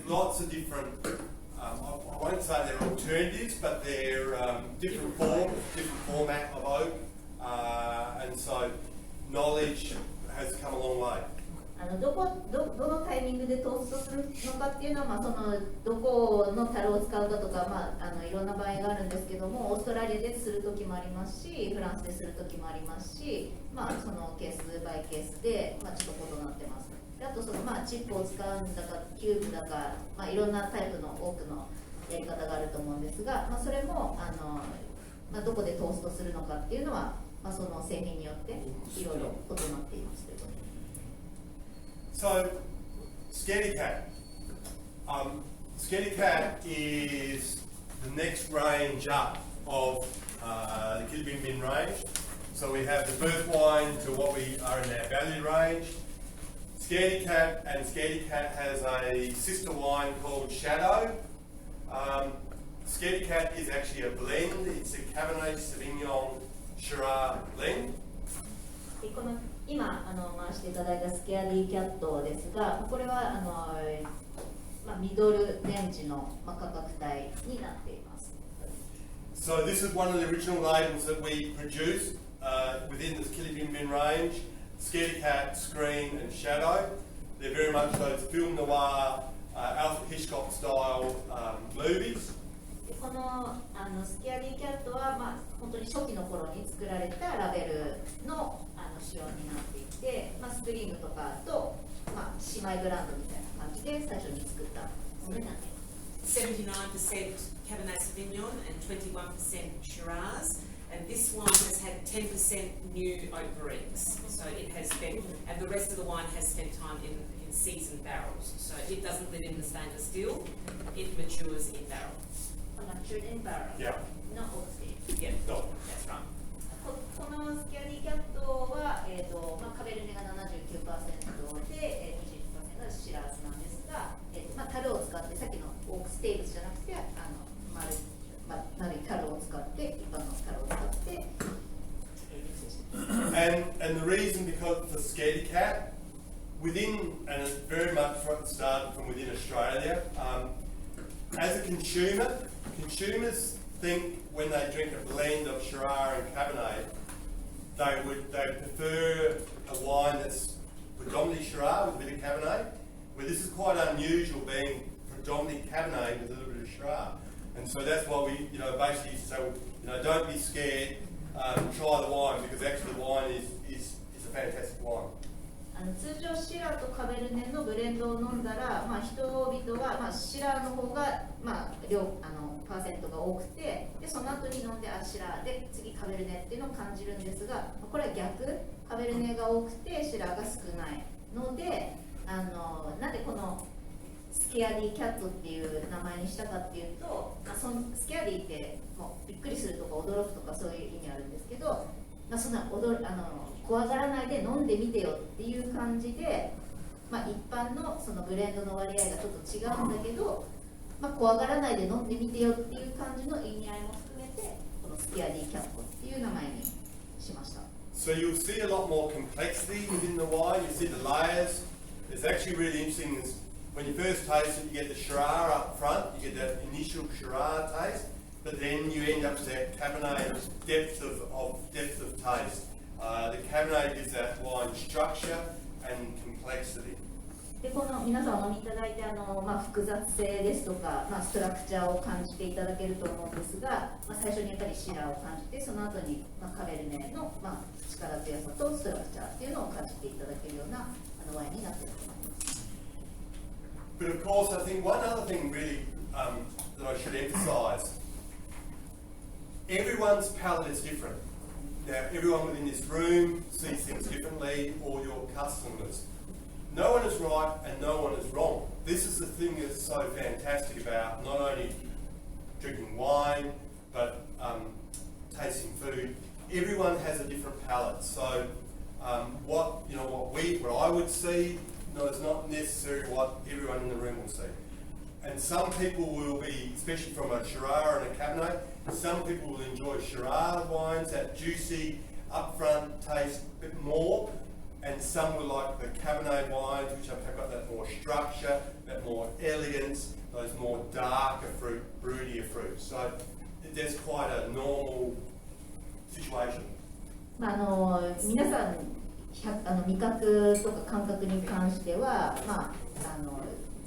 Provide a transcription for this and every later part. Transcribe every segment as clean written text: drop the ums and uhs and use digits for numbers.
Lots of different, I won't say they're alternatives, but they're different format of oak, and so knowledge has come a long way. どのタイミングでトーストするのかっていうのは、そのどこの樽を使うかとか、いろんな場合があるんですけども、オーストラリアでする時もありますし、フランスでする時もありますし、そのケースバイケースで、ちょっと異なってます。であとチップを使うんだかキューブだか、いろんなタイプの多くのやり方があると思うんですが、それもどこでトーストするのかっていうのは、その製品によっていろいろ異なっていますということです。So, Scaredy Cat. Scaredy Cat is the next range up of the Kili Bing Bing range. So we have the birth wine to what we are in our value range. Scaredy Cat, and Scaredy Cat has a sister wine called Shadow. Scaredy Cat is actually a blend. It's a Cabernet Sauvignon Shiraz blend. 今回していただいたスケアディキャットですが、これはミドルレンジの価格帯になっています。So this is one of the original labels that we produced within the Kili Bing Bing range. Scaredy Cat, Screen and Shadow. They're very much those film noir, Alfred Hitchcock style movies. このスケアディキャットは、本当に初期の頃に作られたラベルの仕様になっていて、スクリームとかと、姉妹ブランドみたいな感じで最初に作ったものになっています。79% Cabernet Sauvignon and 21% Shiraz, and this wine has had 10% new oak barriques. So it has been, and the rest of the wine has spent time in seasoned barrels. So it doesn't live in the stainless steel; it matures in barrel. Matured in barrel. Yeah. Not oak stage. Yeah, No. that's right. このスキャディキャットは、カベルネが 79% で、22% がシラーズなんですが、樽を使ってさっきのオークステールスじゃなくて丸い樽を使って一般の樽を使って、熟成しています。And the reason because for Scaredy Cat, within, and it's very much started from within Australia, as a consumer, consumers think when they drink a blend of Shiraz and Cabernet, they prefer a wine that's predominantly Shiraz with a bit of Cabernet, where this is quite unusual being predominantly Cabernet with a little bit of Shiraz. And so that's why we, basically say, don't be scared, try the wine, because actually the wine is a fantastic wine. 通常シラーとカベルネのブレンドを飲んだら、人々は、シラーの方が、パーセントが多くて、でその後に飲んでシラーで次カベルネっていうのを感じるんですが、これは逆、カベルネが多くてシラーが少ないので、なんでこのスケアディキャットっていう名前にしたかっていうと、そのスケアディってもうびっくりするとか驚くとかそういう意味あるんですけど、そんな怖がらないで飲んでみてよっていう感じで、一般のそのブレンドの割合がちょっと違うんだけど、怖がらないで飲んでみてよっていう感じの意味合いも含めて、このスキアディキャットっていう名前にしました。So you'll see a lot more complexity within the wine. You see the layers. It's actually really interesting. When you first taste it, you get the Shiraz up front. You get that initial Shiraz taste, but then you end up with that Cabernet depth of taste. The Cabernet gives that wine structure and complexity. でこの皆さんお飲みいただいて複雑性ですとか、ストラクチャーを感じていただけると思うんですが、最初にやっぱりシラーを感じて、その後に、カベルネの、力強さとストラクチャーっていうのを感じていただけるようなワインになっていると思います。But of course, I think one other thing really that I should emphasise, everyone's palate is different. Now, everyone within this room sees things differently, or your customers. No one is right and no one is wrong. This is the thing that's so fantastic about not only drinking wine, but tasting food. Everyone has a different palate. So what I would see, is not necessarily what everyone in the room will see. And some people will be, especially from a Shiraz and a Cabernet, some people will enjoy Shiraz wines, that juicy, upfront taste a bit more. and some will like the Cabernet wines, which have got that more structure, that more elegance, those more darker fruit, broodier fruits. So there's quite a normal situation. 皆さん味覚とか感覚に関しては、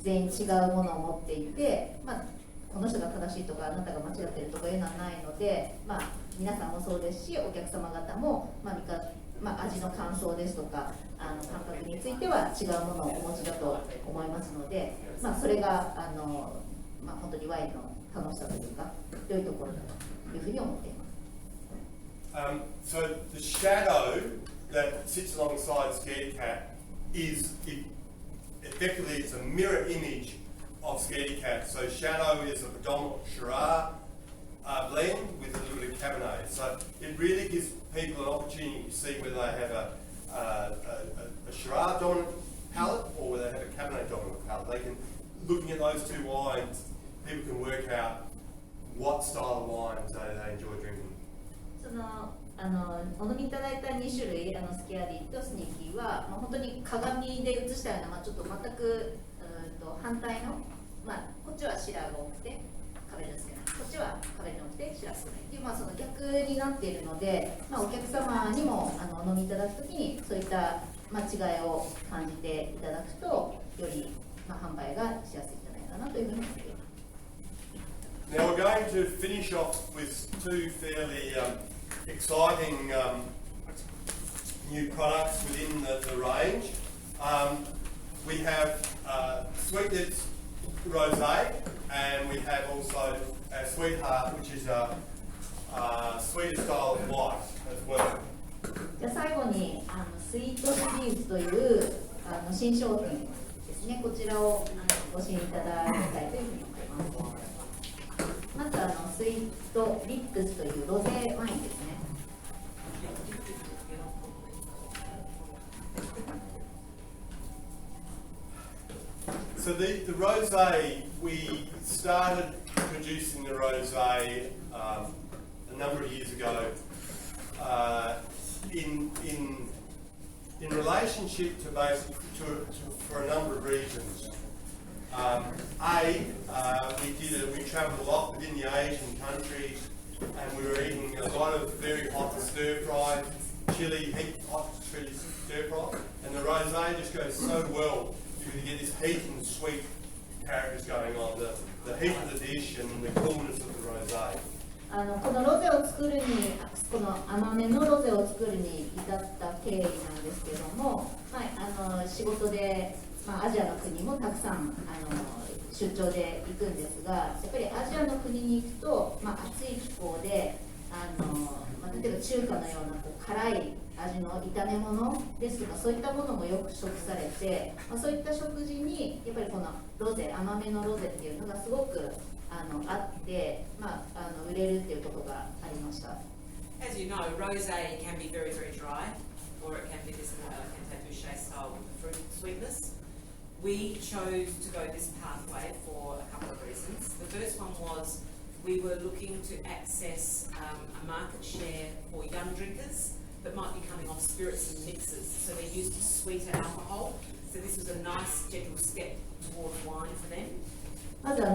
全員違うものを持っていて、この人が正しいとかあなたが間違っているとかいうのはないので、皆さんもそうですし、お客様方も、味の感想ですとか感覚については違うものをお持ちだと思いますので、それが本当にワインの楽しさというか良いところだというふうに思っています。So the shadow that sits alongside Scaredy Cat is effectively it's a mirror image of Scaredy Cat. So shadow is a predominant Shiraz blend with a little bit of Cabernet. So it really gives people an opportunity to see whether they have a Shiraz dominant palate or whether they have a Cabernet dominant palate. They can, looking at those two wines, people can work out what style of wines they enjoy drinking. お飲みいただいた2種類、スキャディとスニーキーは、本当に鏡で映したような、ちょっと全く反対の、こっちはシラーが多くてカベルが少ない、こっちはカベルが多くてシラーが少ないっていう、その逆になっているので、お客様にもお飲みいただくときにそういった違いを感じていただくと、より販売がしやすいんじゃないかなというふうに思っています。Now we're going to finish off with two fairly exciting new products within the range. We have Sweetheart Rosé, and we have also a Sweetheart, which is a sweeter style of white as well. じゃあ最後にスイートシリーズという新商品ですね、こちらをご支援いただきたいというふうに思います。まずスイートリップスというロゼワインですね。So the rosé, we started producing the rosé a number of years ago in relationship to for a number of reasons. We travelled a lot within the Asian countries, and we were eating a lot of very hot stir fry, chili, hot chili stir fry, and the rosé just goes so well. You get this heat and sweet characters going on, the heat of the dish and the coolness of the rosé. このロゼを作るに、この甘めのロゼを作るに至った経緯なんですけれども、仕事で、アジアの国もたくさん出張で行くんですが、やっぱりアジアの国に行くと、暑い気候で例えば中華のような辛い味の炒め物ですとか、そういったものもよく食されて、そういった食事にやっぱりこのロゼ、甘めのロゼっていうのがすごくあって、売れるっていうことがありました。As you know, rosé can be very, very dry, or it can be this Cantabouche style fruit sweetness. We chose to go this pathway for a couple of reasons. The first one was we were looking to access a market share for young drinkers that might be coming off spirits and mixers, so they're used to sweeter alcohol. So this was a nice gentle step toward wine for them. まずロ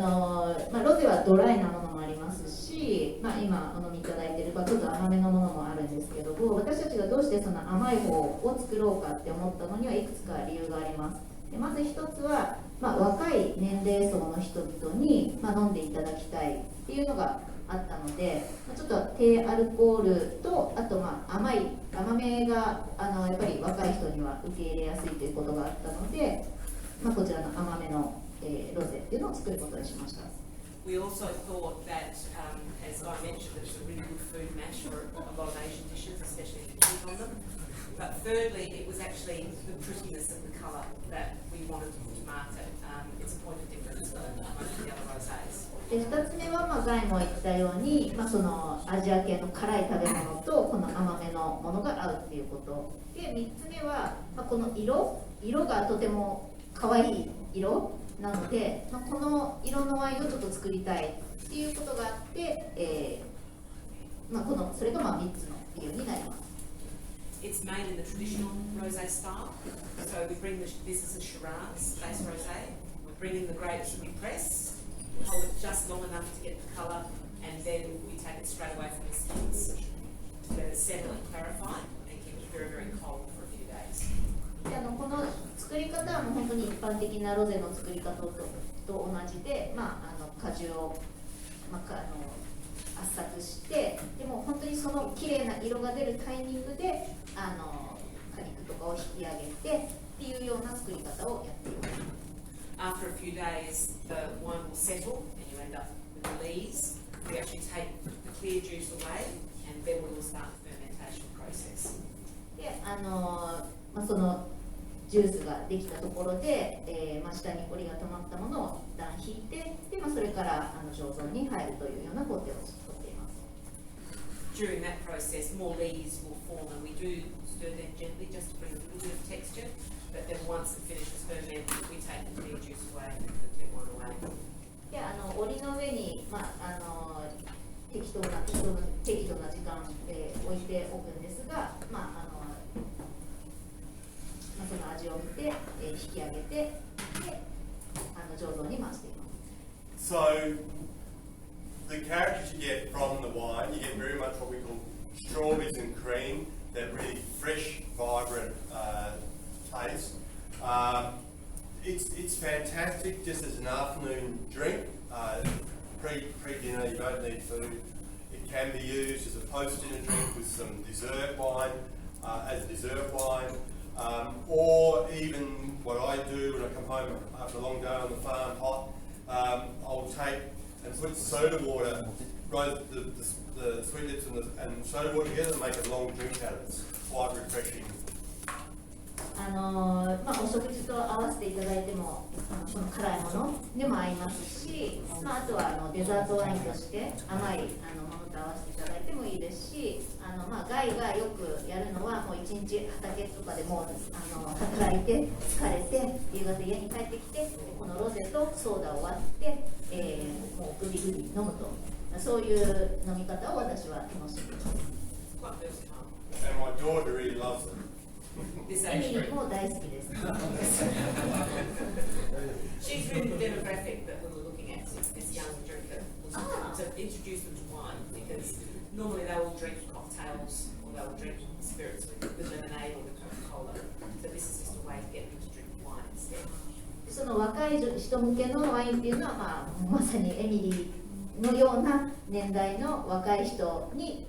ゼはドライなものもありますし、今お飲みいただいているちょっと甘めのものもあるんですけども、私たちがどうしてその甘い方を作ろうかって思ったのにはいくつか理由があります。でまず一つは、若い年齢層の人々に、飲んでいただきたいっていうのがあったので、ちょっと低アルコールと、あと甘めがやっぱり若い人には受け入れやすいということがあったので、こちらの甘めのロゼっていうのを作ることにしました。We also thought that, as I mentioned, it's a really good food match for a lot of Asian dishes, especially if you cheese on them. But thirdly, it was actually the prettiness of the colour that we wanted to market. It's a point of difference among the other rosés. 2つ目は、ガイも言ったように、そのアジア系の辛い食べ物とこの甘めのものが合うっていうことで、3つ目は、この色がとても可愛い色なので、この色のワインをちょっと作りたいっていうことがあって、それと3つの理由になります。It's made in the traditional rosé style. So we bring this as a Shiraz base rosé. We bring in the grapes that we press, hold it just long enough to get the colour, and then we take it straight away from the skins to let it settle and clarify, and keep it very, very cold for a few days. でこの作り方はもう本当に一般的なロゼの作り方と同じで、果汁を、圧搾して、でも本当にその綺麗な色が出るタイミングで果肉とかを引き上げてっていうような作り方をやっています。After a few days, the wine will settle, and you end up with the lees. We actually take the clear juice away, and then we will start the fermentation process. でそのジュースができたところで、下に氷が溜まったものを一旦引いて、でそれから醸造に入るというような工程をとっています。During that process, more lees will form, and we do stir them gently just to bring a little bit of texture. But then once it finishes fermenting, we take the clear juice away and put the wine away. で檻の上に、適度な時間、置いておくんですが、その味を見て、引き上げて、で醸造に回しています。So, the characters you get from the wine, you get very much what we call strawberries and cream, that really fresh, vibrant taste. It's fantastic just as an afternoon drink. Pre-dinner, you don't need food. It can be used as a post-dinner drink with some dessert wine, as a dessert wine. Or even what I do when I come home after a long day on the farm hot, I'll take and put soda water, roast the sweet lips and soda water together and make a long drink out of it. It's quite refreshing. お食事と合わせていただいてもその辛いものでも合いますし、あとはデザートワインとして甘いものと合わせていただいてもいいですし、ガイがよくやるのはもう一日畑とかでも働いて疲れて夕方家に帰ってきてこのロゼとソーダを割って、もうグビグビ飲むと、そういう飲み方を私は楽しんでいます。And my daughter really loves it. エミリーも大好きです。She's really the demographic that we were looking at, this young drinker, to introduce them to wine, because normally they will drink cocktails or they will drink spirits with lemonade or with Coca-Cola. So this is just a way to get them to drink wine instead. その若い人向けのワインっていうのは、まさにエミリーのような年代の若い人に、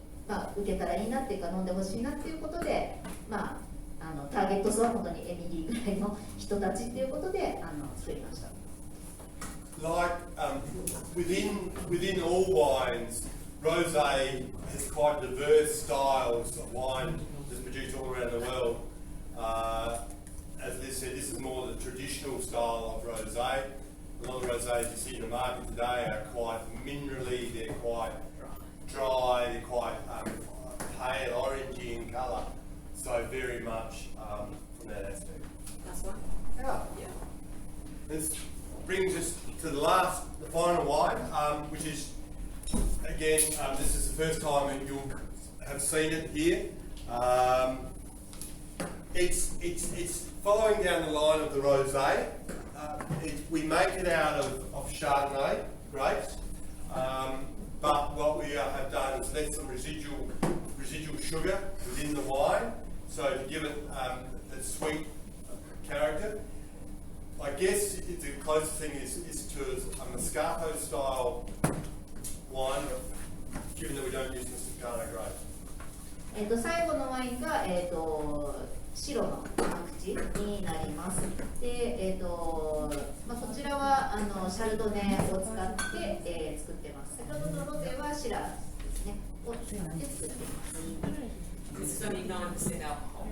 受けたらいいなっていうか飲んでほしいなっていうことで、ターゲット層は本当にエミリーぐらいの人たちっていうことで作りました。Like within all wines, rosé has quite diverse styles of wine that's produced all around the world. As Liz said, this is more the traditional style of rosé. A lot of rosés you see in the market today are quite minerally, they're quite dry, they're quite pale, orangey in colour. So very much from that aspect. Last one? Yeah. This brings us to the final wine, which is, again, this is the first time that you'll have seen it here. It's following down the line of the rosé. We make it out of Chardonnay grapes, but what we have done is left some residual sugar within the wine, so to give it a sweet character. I guess the closest thing is to a Moscato style wine, given that we don't use Moscato grape. 最後のワインが、白の甘口になります。で、こちらはシャルドネを使って、作ってます。先ほどのロゼはシラですねを使って作っています。This is only 9% alcohol.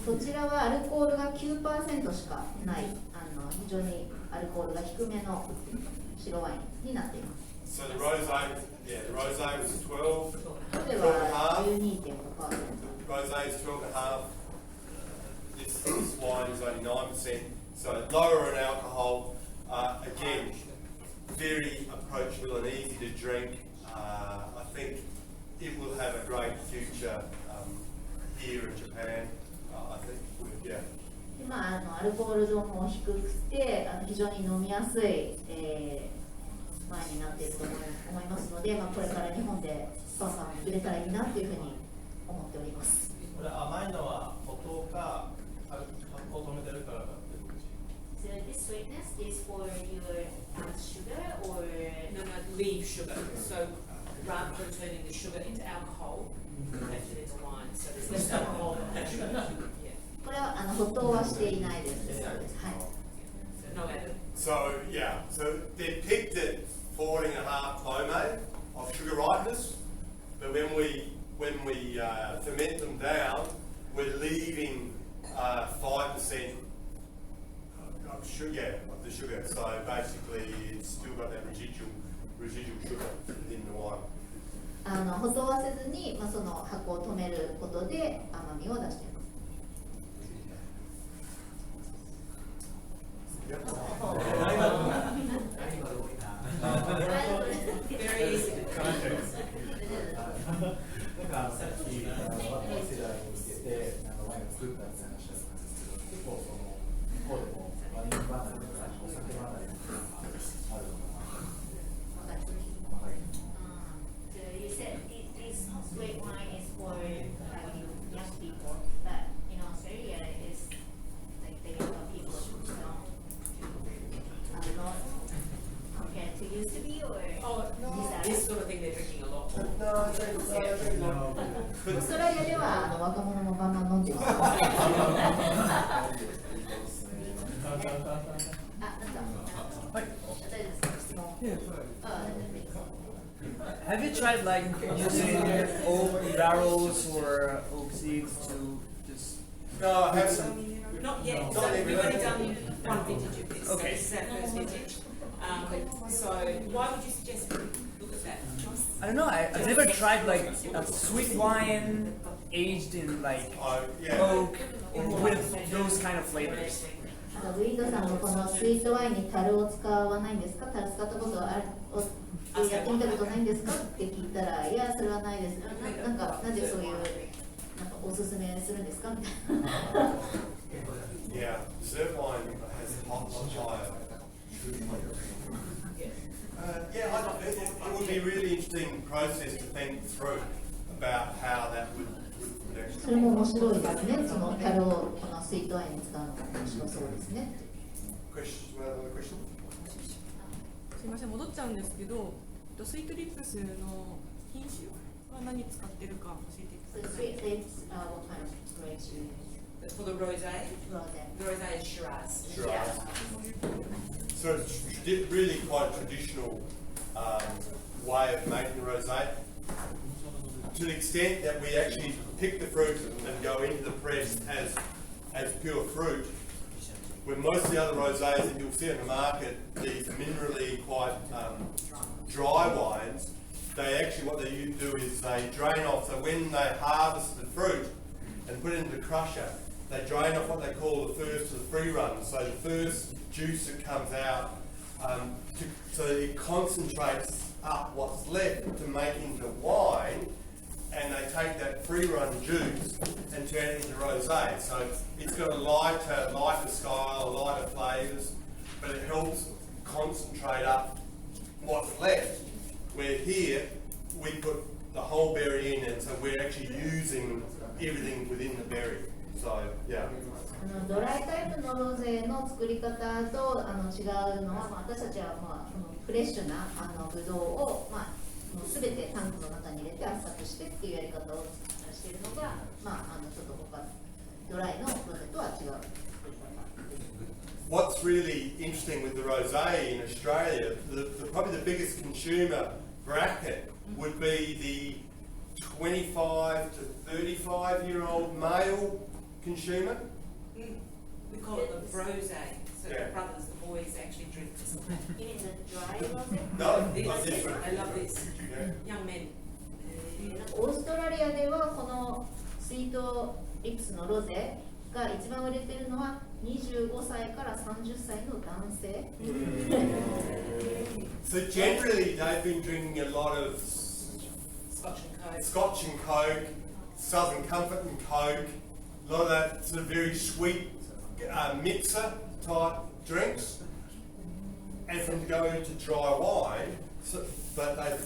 こちらはアルコールが 9% しかない非常にアルコールが低めの白ワインになっています。So the rosé was 12. ロゼは 12.5%. Rosé is 12.5. This wine is only 9%, so lower in alcohol. Again, very approachable and easy to drink. I think it will have a great future here in Japan. I think, yeah. でアルコール度も低くて非常に飲みやすい、ワインになっていると思いますので、これから日本でバンバン入れたらいいなというふうに思っております。これ甘いのは歩糖か発酵を止めてるからだっていう。So this sweetness is for your sugar or No, leave sugar. So rather than turning the sugar into alcohol, turn it into wine. So there's less alcohol than sugar. Yeah. これは歩糖はしていないです。はい。So no added. So yeah, so they're picked at 14.5 pomade of sugar ripeness, but when we ferment them down, we're leaving 5% of sugar, of the sugar. So basically, it's still got that residual sugar within the wine. 歩糖はせずに、その発酵を止めることで甘みを出しています。Very easy. さっき若い世代に向けてワインを作ったって話だったんですけど、結構その向こうでもワイン離れとかお酒離れとかあるのかな。So you said this sweet wine is for young people, but in Australia it's like the younger people don't not compared to used to be or This sort of thing they're drinking a lot more. No, I think not. オーストラリアでは若者もバンバン飲んでます。Have you tried like using oak barrels or oak seeds to just? No, I haven't. Not yet. So we've only done one vintage of this. So this is our first vintage. So why would you suggest we look at that? I don't know. I've never tried like a sweet wine aged in like oak or with those kind of flavors. ウィードさんもこのスイートワインに樽を使わないんですか？樽使ったことある？やってみたことないんですかって聞いたら、いやそれはないです。なぜそういうおすすめするんですかみたいな。Yeah, dessert wine has hot higher. It would be a really interesting process to think through about how that would actually. それも面白いですね。その樽をこのスイートワインに使うのが面白そうですね。Another question? すみません、戻っちゃうんですけど、スイートリップスの品種は何使ってるか教えてください。Sweet lips, what kind of grapes you use? For the rosé, Rosé. the rosé is Shiraz. Shiraz. So it's really quite a traditional way of making rosé. To the extent that we actually pick the fruit and go into the press as pure fruit, when most of the other rosés that you'll see in the market, these minerally quite dry wines, they actually, what they do is they drain off. So when they harvest the fruit and put it into the crusher, they drain off what they call the first to the free run. So the first juice that comes out, so it concentrates up what's left to make into wine, and they take that free run juice and turn it into rosé. So it's got a lighter style, lighter flavours, but it helps concentrate up what's left. Where here, we put the whole berry in, and so we're actually using everything within the berry. So, yeah. ドライタイプのロゼの作り方と違うのは、私たちはフレッシュなブドウをすべてタンクの中に入れて圧搾してっていうやり方をしているのが、ちょっと他ドライのロゼとは違う。What's really interesting with the rosé in Australia, probably the biggest consumer bracket would be the 25 to 35-year-old male consumer. We call it the rosé. So the brothers, the boys actually drink this. You mean the dry rosé? No, This, not different. I love this. Young men. オーストラリアではこのスイートリップスのロゼが一番売れているのは25歳から30歳の男性。So generally they've been drinking a lot of Scotch and Coke. Scotch and Coke, Southern Comfort and Coke, a lot of that sort of very sweet mixer type drinks, and from going to dry wine, but they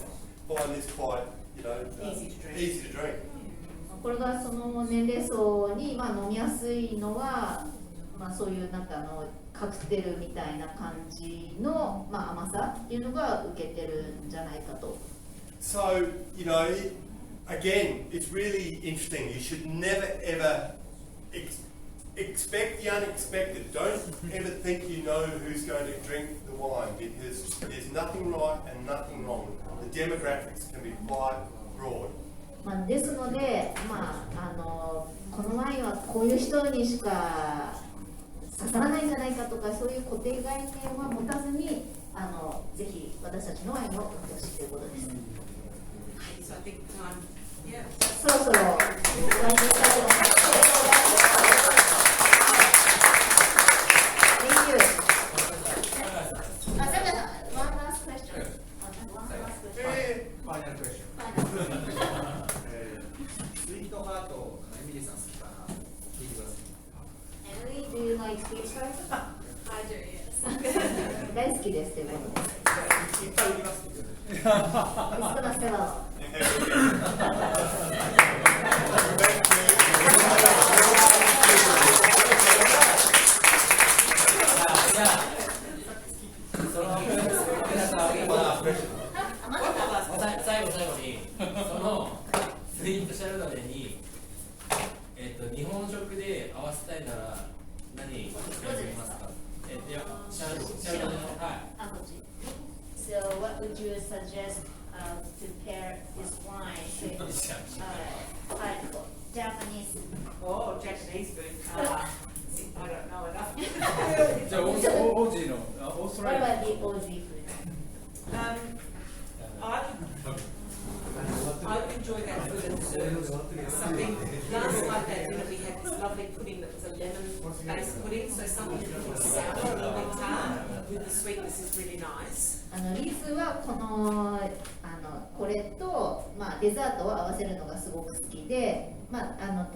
find this quite, easy to drink. これがその年齢層に飲みやすいのは、そういうなんかカクテルみたいな感じの甘さっていうのが受けてるんじゃないかと。So, again, it's really interesting. You should never ever expect the unexpected. Don't ever think you know who's going to drink the wine, because there's nothing right and nothing wrong. The demographics can be quite broad. ですので、このワインはこういう人にしか刺さらないんじゃないかとか、そういう固定概念は持たずに、ぜひ私たちのワインを飲んでほしいということです。そろそろワインにしたいと思います。Thank you. One last question. Final question. スイートハート、エミリーさん好きかな聞いてください。Emily, do you like sweet tarts? I do, yes. 大好きですということです。いっぱい売りますって言ってIt's gonna sell out. 最後にそのスイートシャルドネに、日本食で合わせたいなら何選びますか？いや、シャルドネの、はい。こっち。So what would you suggest to pair this wine with Japanese? Oh, Japanese food. I don't know enough. じゃあオージーのオーストラ What リア。 about the Aussie food? I would enjoy that food. Something last night that dinner we had this lovely pudding that was a lemon-based pudding, so something a little sour, a little bit tart with the sweetness is really nice. リーズはこれと、デザートを合わせるのがすごく好きで、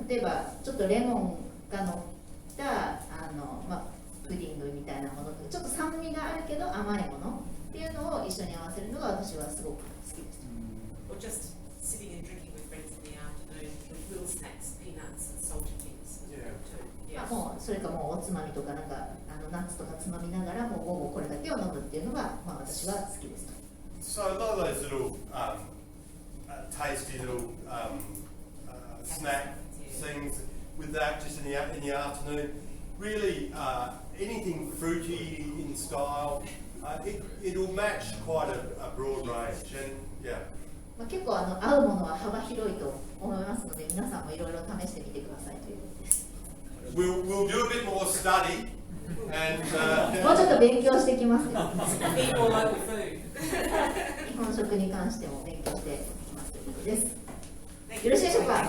例えばちょっとレモンが乗ったプディングみたいなものとちょっと酸味があるけど甘いものっていうのを一緒に合わせるのが私はすごく好きです。Or just sitting and drinking with friends in the afternoon with little snacks, peanuts and salty things. Yeah. もうそれかもうおつまみとかナッツとかつまみながらもう午後これだけを飲むっていうのが私は好きです。So a lot of those little tasty little snack things with that just in the afternoon. Really, anything fruity in style, it'll match quite a broad range. And yeah. 結構合うものは幅広いと思いますので、皆さんもいろいろ試してみてくださいということです。We'll do a bit more study and もうちょっと勉強してきますよ。 Eat more local food. 日本食に関しても勉強していきますということです。よろしいでしょうか。